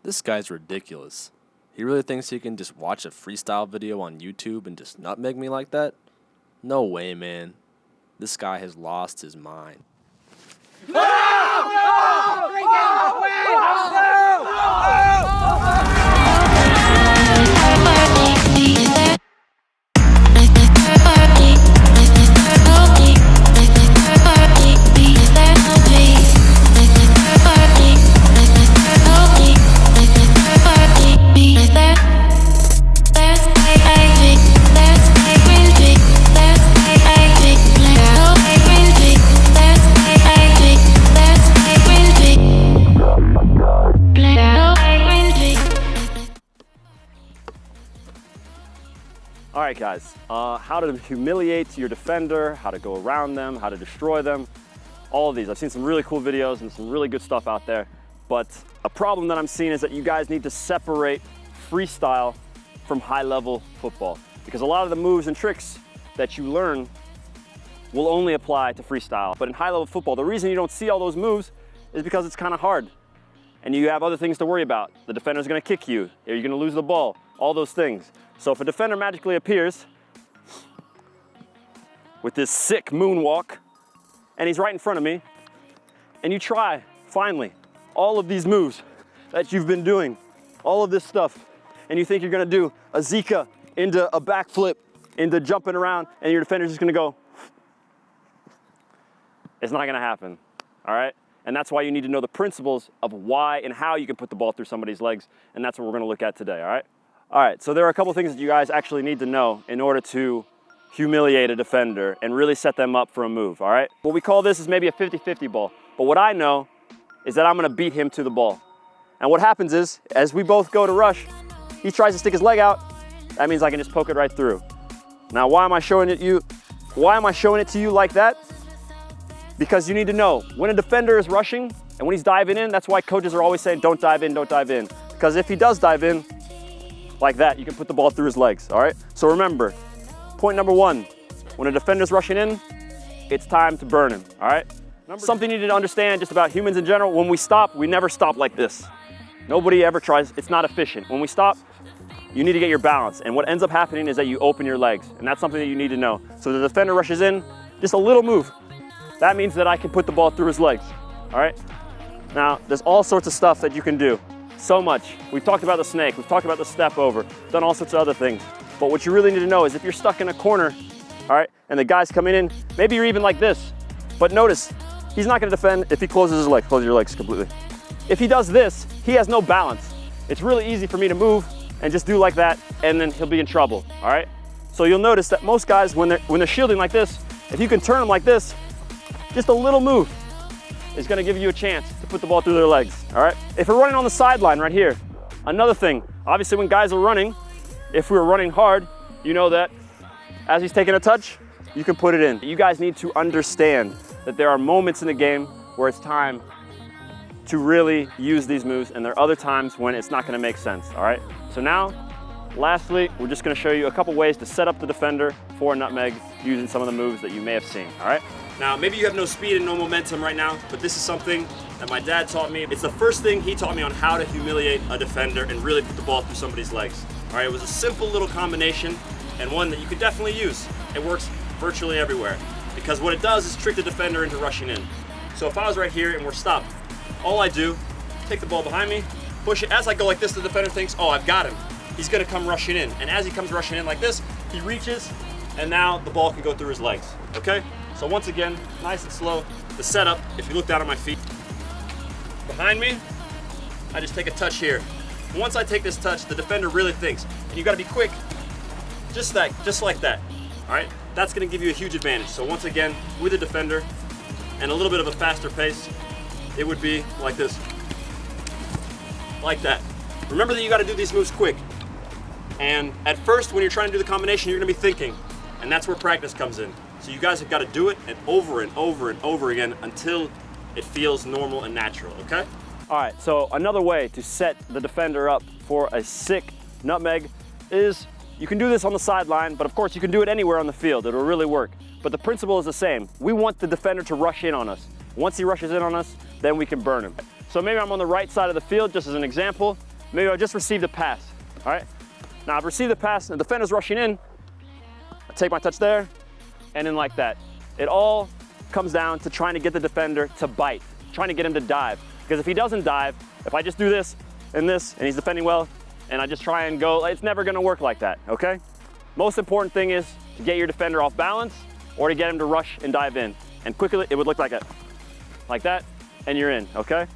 This guy's ridiculous. He really thinks he can just watch a freestyle video on YouTube and just nutmeg me like that? No way, man. This guy has lost his mind. All right, guys, how to humiliate your defender, how to go around them, how to destroy them, all of these. I've seen some really cool videos and some really good stuff out there, but a problem that I'm seeing is that you guys need to separate freestyle from high-level football, because a lot of the moves and tricks that you learn will only apply to freestyle. But in high-level football, the reason you don't see all those moves is because it's kind of hard, and you have other things to worry about. The defender's gonna kick you, or you're gonna lose the ball, all those things. So if a defender magically appears with this sick moonwalk, and he's right in front of me, and you try, finally, all of these moves that you've been doing, all of this stuff, and you think you're gonna do a Zika into a backflip, into jumping around, and your defender's just gonna go, it's not gonna happen, all right? And that's why you need to know the principles of why and how you can put the ball through somebody's legs, and that's what we're gonna look at today, all right? All right, so there are a couple things that you guys actually need to know in order to humiliate a defender and really set them up for a move, all right? What we call this is maybe a 50-50 ball, but what I know is that I'm gonna beat him to the ball. And what happens is, as we both go to rush, he tries to stick his leg out, that means I can just poke it right through. Now, why am I showing it to you like that? Because you need to know, when a defender is rushing and when he's diving in, that's why coaches are always saying, don't dive in, don't dive in. Because if he does dive in, like that, you can put the ball through his legs, all right? So remember, point number one, when a defender's rushing in, it's time to burn him, all right? Something you need to understand just about humans in general, when we stop, we never stop like this. Nobody ever tries, it's not efficient. When we stop, you need to get your balance. And what ends up happening is that you open your legs, and that's something that you need to know. So the defender rushes in, just a little move. That means that I can put the ball through his legs, all right? Now, there's all sorts of stuff that you can do. So much. We've talked about the snake, we've talked about the step over, done all sorts of other things. But what you really need to know is if you're stuck in a corner, all right, and the guy's coming in, maybe you're even like this, but notice, he's not gonna defend if he closes his legs, close your legs completely. If he does this, he has no balance. It's really easy for me to move and just do like that, and then he'll be in trouble, all right? So you'll notice that most guys, when they're shielding like this, if you can turn them like this, just a little move is gonna give you a chance to put the ball through their legs, all right? If we're running on the sideline right here, another thing, obviously when guys are running, if we're running hard, you know that as he's taking a touch, you can put it in. You guys need to understand that there are moments in the game where it's time to really use these moves, and there are other times when it's not gonna make sense, all right? So now, lastly, we're just gonna show you a couple ways to set up the defender for a nutmeg using some of the moves that you may have seen, all right? Now, maybe you have no speed and no momentum right now, but this is something that my dad taught me. It's the first thing he taught me on how to humiliate a defender and really put the ball through somebody's legs. All right, it was a simple little combination and one that you could definitely use. It works virtually everywhere because what it does is trick the defender into rushing in. So if I was right here and we're stopped, all I do, take the ball behind me, push it. As I go like this, the defender thinks, oh, I've got him. He's gonna come rushing in. And as he comes rushing in like this, he reaches, and now the ball can go through his legs, okay? So once again, nice and slow, the setup, if you look down at my feet, behind me, I just take a touch here. Once I take this touch, the defender really thinks, and you gotta be quick, just like that, all right? That's gonna give you a huge advantage. So once again, with a defender and a little bit of a faster pace, it would be like this, like that. Remember that you gotta do these moves quick. And at first, when you're trying to do the combination, you're gonna be thinking, and that's where practice comes in. So you guys have got to do it and over and over again until it feels normal and natural, okay? All right, so another way to set the defender up for a sick nutmeg is you can do this on the sideline, but of course you can do it anywhere on the field. It'll really work. But the principle is the same. We want the defender to rush in on us. Once he rushes in on us, then we can burn him. So maybe I'm on the right side of the field, just as an example, maybe I just received a pass, all right? Now I've received the pass and the defender's rushing in. I take my touch there, and then like that. It all comes down to trying to get the defender to bite, trying to get him to dive. Because if he doesn't dive, if I just do this, and he's defending well, and I just try and go, it's never gonna work like that, okay? Most important thing is to get your defender off balance or to get him to rush and dive in. And quickly, it would look like that, and you're in, okay?